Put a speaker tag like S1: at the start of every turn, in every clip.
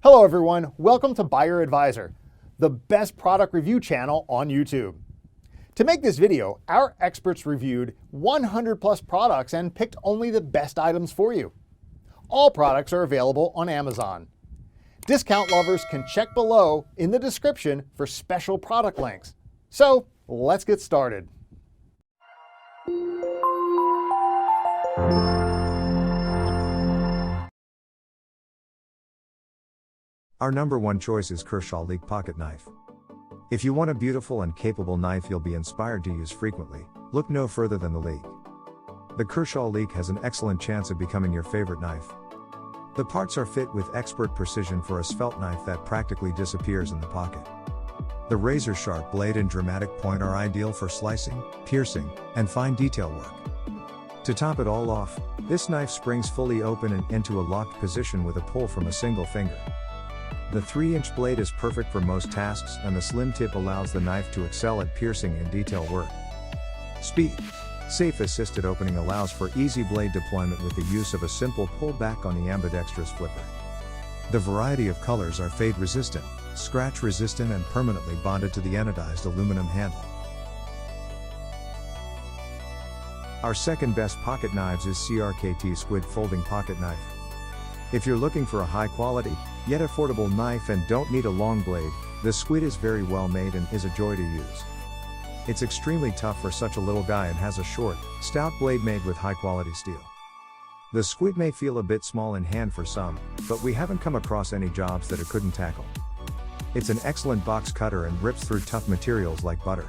S1: Hello everyone, welcome to Buyer Advisor, the best product review channel on YouTube. To make this video, our experts reviewed 100 plus products and picked only the best items for you. All products are available on Amazon. Discount lovers can check below in the description for special product links. So let's get started.
S2: Our number one choice is Kershaw Leek Pocket Knife. If you want a beautiful and capable knife you'll be inspired to use frequently, look no further than the Leek. The Kershaw Leek has an excellent chance of becoming your favorite knife. The parts are fit with expert precision for a svelte knife that practically disappears in the pocket. The razor-sharp blade and dramatic point are ideal for slicing, piercing, and fine detail work. To top it all off, this knife springs fully open and into a locked position with a pull from a single finger. The 3-inch blade is perfect for most tasks and the slim tip allows the knife to excel at piercing and detail work. Speed. Safe assisted opening allows for easy blade deployment with the use of a simple pull back on the ambidextrous flipper. The variety of colors are fade resistant, scratch resistant and permanently bonded to the anodized aluminum handle. Our second best pocket knives is CRKT Squid Folding Pocket Knife. If you're looking for a high quality, yet affordable knife and don't need a long blade, the Squid is very well made and is a joy to use. It's extremely tough for such a little guy and has a short, stout blade made with high quality steel. The Squid may feel a bit small in hand for some, but we haven't come across any jobs that it couldn't tackle. It's an excellent box cutter and rips through tough materials like butter.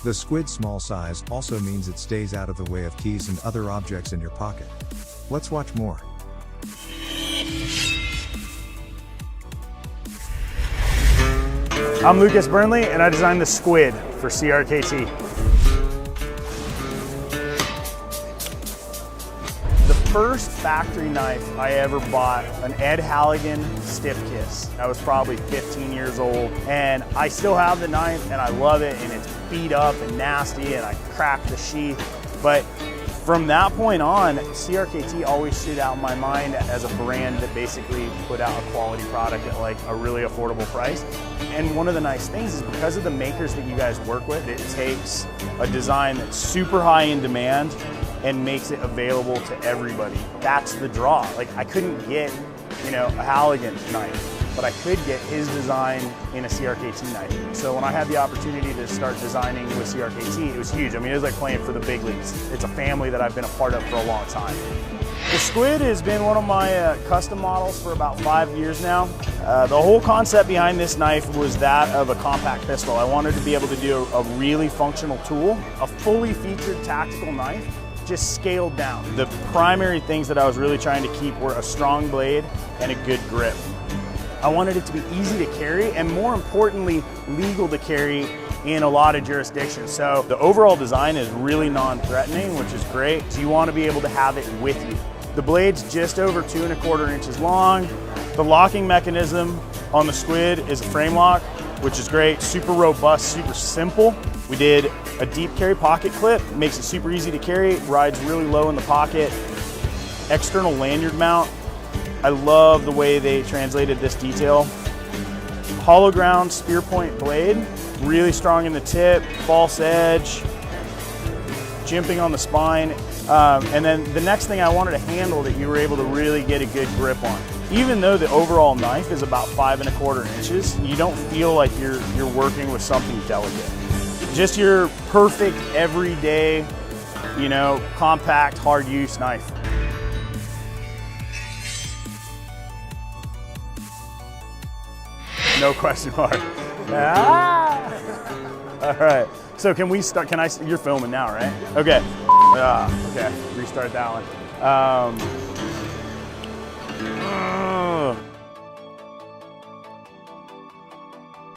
S2: The Squid's small size also means it stays out of the way of keys and other objects in your pocket. Let's watch more.
S3: I'm Lucas Burnley and I designed the Squid for CRKT. The first factory knife I ever bought, an Ed Halligan Stiff Kiss. I was probably 15 years old and I still have the knife and I love it and it's beat up and nasty and I cracked the sheath. But from that point on, CRKT always stood out in my mind as a brand that basically put out a quality product at like a really affordable price. And one of the nice things is because of the makers that you guys work with, it takes a design that's super high in demand and makes it available to everybody. That's the draw. Like I couldn't get, a Halligan knife, but I could get his design in a CRKT knife. So when I had the opportunity to start designing with CRKT, it was huge. I mean, it was like playing for the big leagues. It's a family that I've been a part of for a long time. The Squid has been one of my custom models for about 5 years now. The whole concept behind this knife was that of a compact pistol. I wanted to be able to do a really functional tool, a fully featured tactical knife, just scaled down. The primary things that I was really trying to keep were a strong blade and a good grip. I wanted it to be easy to carry and more importantly, legal to carry in a lot of jurisdictions. So the overall design is really non-threatening, which is great. So you want to be able to have it with you. The blade's just over 2¼ inches long. The locking mechanism on the Squid is a frame lock, which is great, super robust, super simple. We did a deep carry pocket clip, makes it super easy to carry, rides really low in the pocket. External lanyard mount. I love the way they translated this detail. Hollow ground spear point blade, really strong in the tip, false edge, jimping on the spine. And then the next thing I wanted a handle that you were able to really get a good grip on. Even though the overall knife is about 5¼ inches, you don't feel like you're working with something delicate. Just your perfect everyday, compact, hard use knife. No question mark. Ah! All right. So can we start? You're filming now, right? Okay. Okay. Restart that one.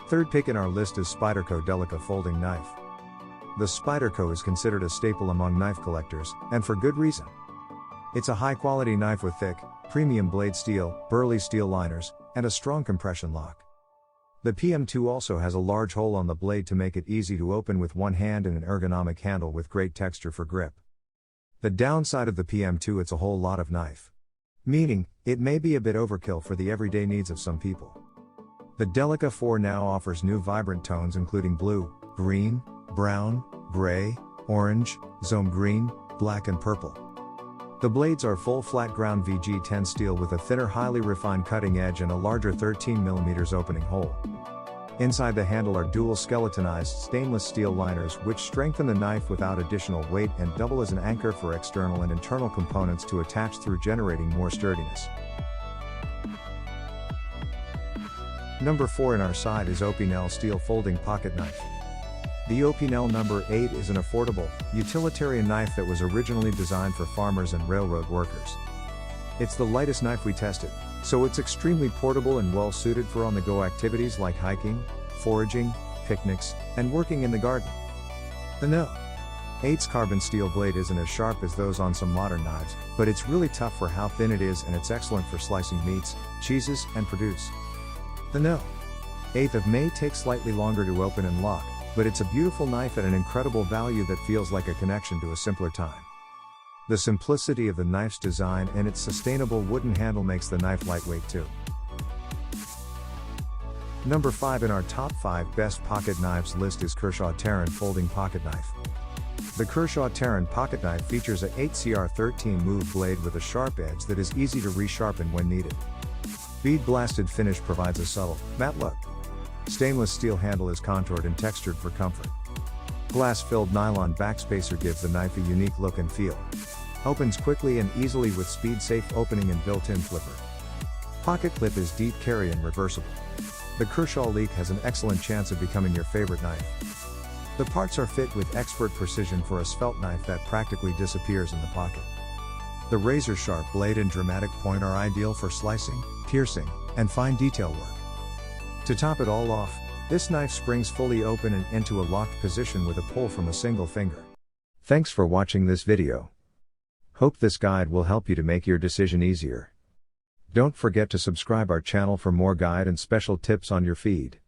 S2: Third pick in our list is Spyderco Delica Folding Knife. The Spyderco is considered a staple among knife collectors, and for good reason. It's a high-quality knife with thick, premium blade steel, burly steel liners, and a strong compression lock. The PM2 also has a large hole on the blade to make it easy to open with one hand and an ergonomic handle with great texture for grip. The downside of the PM2, it's a whole lot of knife. Meaning, it may be a bit overkill for the everyday needs of some people. The Delica 4 now offers new vibrant tones including blue, green, brown, gray, orange, zone green, black and purple. The blades are full flat ground VG10 steel with a thinner highly refined cutting edge and a larger 13mm opening hole. Inside the handle are dual skeletonized stainless steel liners which strengthen the knife without additional weight and double as an anchor for external and internal components to attach through, generating more sturdiness. Number 4 in our side is Opinel Steel Folding Pocket Knife. The Opinel number 8 is an affordable, utilitarian knife that was originally designed for farmers and railroad workers. It's the lightest knife we tested, so it's extremely portable and well suited for on-the-go activities like hiking, foraging, picnics, and working in the garden. The No. 8's carbon steel blade isn't as sharp as those on some modern knives, but it's really tough for how thin it is, and it's excellent for slicing meats, cheeses, and produce. The No. 8th of May takes slightly longer to open and lock, but it's a beautiful knife at an incredible value that feels like a connection to a simpler time. The simplicity of the knife's design and its sustainable wooden handle makes the knife lightweight too. Number 5 in our top 5 best pocket knives list is Kershaw Terran Folding Pocket Knife. The Kershaw Terran Pocket Knife features a 8CR13 move blade with a sharp edge that is easy to resharpen when needed. Bead blasted finish provides a subtle, matte look. Stainless steel handle is contoured and textured for comfort. Glass-filled nylon backspacer gives the knife a unique look and feel. Opens quickly and easily with speed-safe opening and built-in flipper. Pocket clip is deep carry and reversible. The Kershaw Leek has an excellent chance of becoming your favorite knife. The parts are fit with expert precision for a svelte knife that practically disappears in the pocket. The razor-sharp blade and dramatic point are ideal for slicing, piercing, and fine detail work. To top it all off, this knife springs fully open and into a locked position with a pull from a single finger. Thanks for watching this video. Hope this guide will help you to make your decision easier. Don't forget to subscribe our channel for more guide and special tips on your feed.